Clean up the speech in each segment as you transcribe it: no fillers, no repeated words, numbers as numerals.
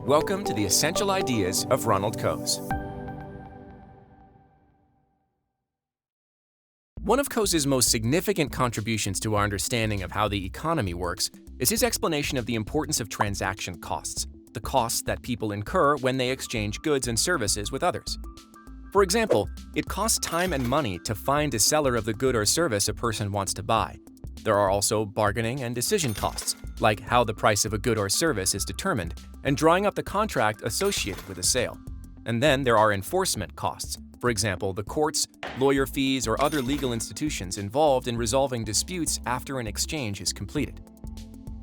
Welcome to the Essential Ideas of Ronald Coase. One of Coase's most significant contributions to our understanding of how the economy works is his explanation of the importance of transaction costs, the costs that people incur when they exchange goods and services with others. For example, it costs time and money to find a seller of the good or service a person wants to buy. There are also bargaining and decision costs, like how the price of a good or service is determined and drawing up the contract associated with a sale. And then there are enforcement costs, for example, the courts, lawyer fees, or other legal institutions involved in resolving disputes after an exchange is completed.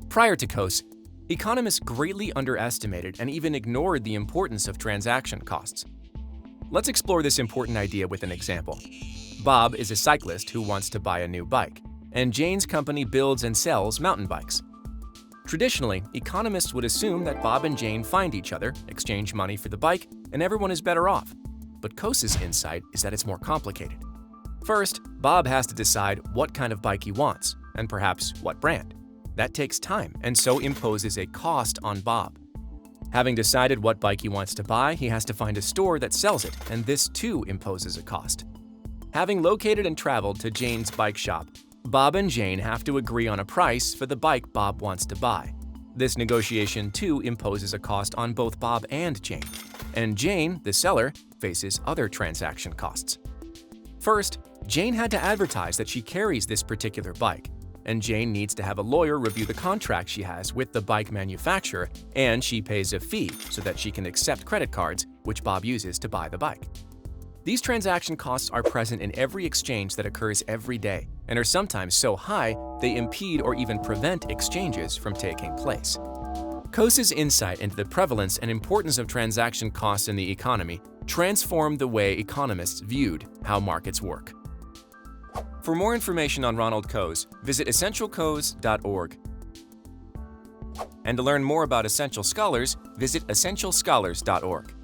Prior to Coase, economists greatly underestimated and even ignored the importance of transaction costs. Let's explore this important idea with an example. Bob is a cyclist who wants to buy a new bike, and Jane's company builds and sells mountain bikes. Traditionally, economists would assume that Bob and Jane find each other, exchange money for the bike, and everyone is better off. But Coase's insight is that it's more complicated. First, Bob has to decide what kind of bike he wants, and perhaps what brand. That takes time and so imposes a cost on Bob. Having decided what bike he wants to buy, he has to find a store that sells it, and this too imposes a cost. Having located and traveled to Jane's bike shop, Bob and Jane have to agree on a price for the bike Bob wants to buy. This negotiation too imposes a cost on both Bob and Jane. And Jane, the seller, faces other transaction costs. First, Jane had to advertise that she carries this particular bike, and Jane needs to have a lawyer review the contract she has with the bike manufacturer, and she pays a fee so that she can accept credit cards, which Bob uses to buy the bike. These transaction costs are present in every exchange that occurs every day and are sometimes so high they impede or even prevent exchanges from taking place. Coase's insight into the prevalence and importance of transaction costs in the economy transformed the way economists viewed how markets work. For more information on Ronald Coase, visit essentialcoase.org. And to learn more about Essential Scholars, visit essentialscholars.org.